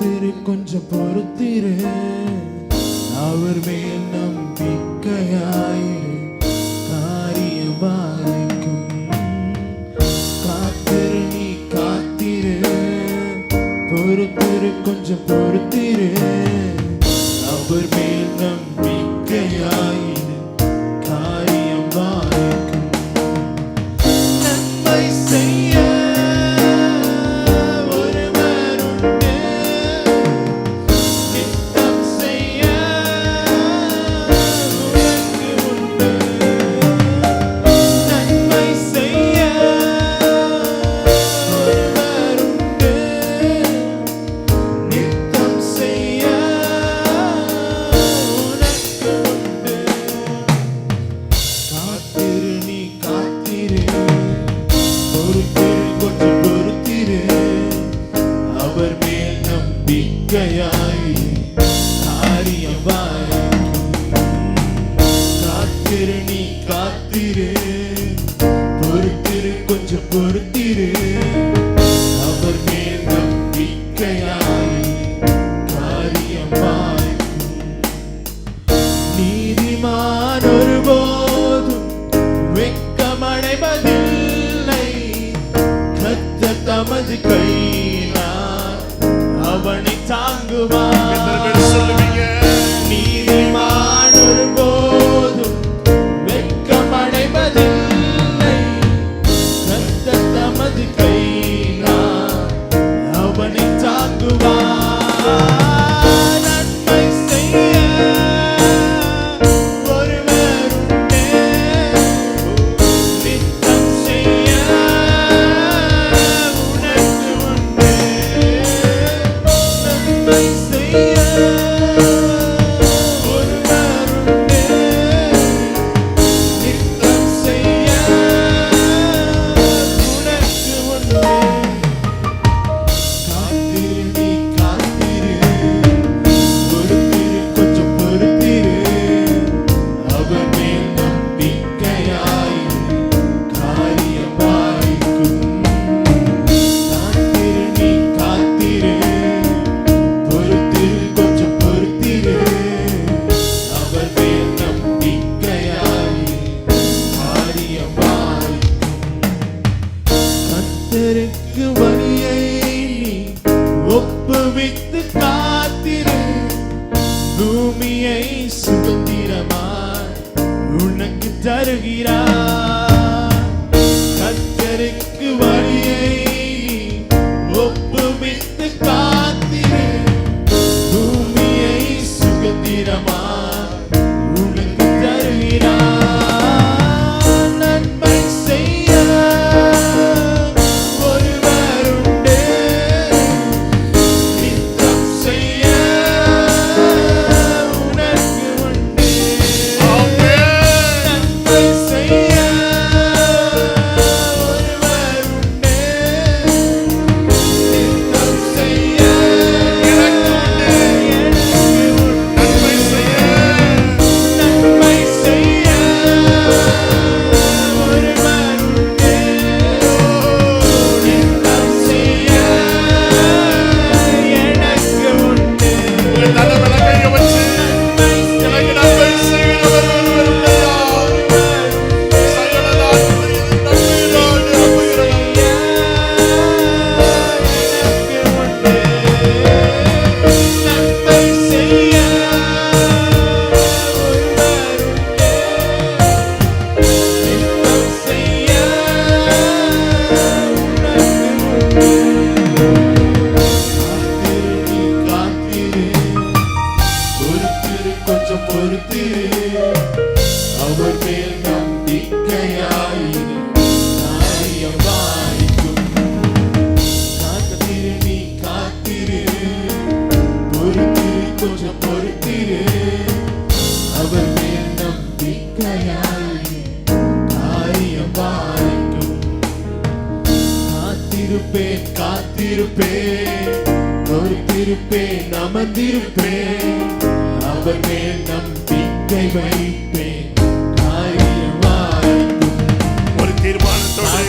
பொறுத்திரு கொஞ்சம் பொறுத்திரு, அவர் மேல் நம்பிக்கையாயிரு, காரியம் வாய்க்கும். காத்திரு நீ காத்திரு, பொறுத்திரு கொஞ்சம் பொறுத்திரு, அவர் மேல் நம்பிக்கையாயிரு, காரியம் வாய்க்கும். நன்மை செய்ய அவனை தாங்குவார். நீதிமான் ஒருபோதும் வெட்கமடைவதில்லை, கர்த்தர் தமது கையினால் அவனை தாங்குவார். நன்மை செய்ய ஒருவர் உண்டே, நித்தம் செய்ய உனக்கு உண்டே. நன்மை செய்ய ஒருவர் உண்டே, நித்தம் செய்ய உனக்கு உண்டே. காத்திரு நீ காத்திரு, பொறுத்திரு கொஞ்சம் பொறுத்திரு, அவர் மேல் நம்பிக்கையாயிரு, காரியம் வாய்க்கும். காத்திரு நீ காத்திரு, பொறுத்திரு கொஞ்சம் பொறுத்திரு, அவர் மேல் நம்பிக்கையாயிரு, காரியம் வாய்க்கும். கர்த்தருக்கு வழியை நீ ஒப்புவித்து காத்திரு, பூமியை சுதந்திரமாய் உனக்கு தருகிறார். கர்த்தருக்கு வழியை ஒப்புவித்து காத்திரு, பூமியை சுதந்திரமாய் உனக்கு தருகிறார். நன்மை செய்ய ஒருவர் உண்டே, நித்தம் செய்ய உனக்கு உண்டே. நன்மை செய்ய ஒருவர் உண்டே, நித்தம் செய்ய எனக்கு உண்டே. நன்மை செய்ய ஒருவர் உண்டே, நித்தம் செய்ய எனக்கு உண்டே. கொஞ்சம் பொறுத்திரு, அவர் மேல் நம்பிக்கையாயிரு, காரியம் வாய்க்கும். காத்திரு நீ காத்திரு, பொறுத்திரு கொஞ்சம் பொறுத்திரு, அவர் மேல் நம்பிக்கையாயிரு, காரியம் வாய்க்கும். காத்திருப்பேன் காத்திருப்பேன், பொறுத்திருப்பேன் அமர்ந்திருப்பேன், அவர் மேல் நம்பிக்கை வைப்பேன், காரியம் வாய்க்கும். ஒரு தீர்மானத்தோடு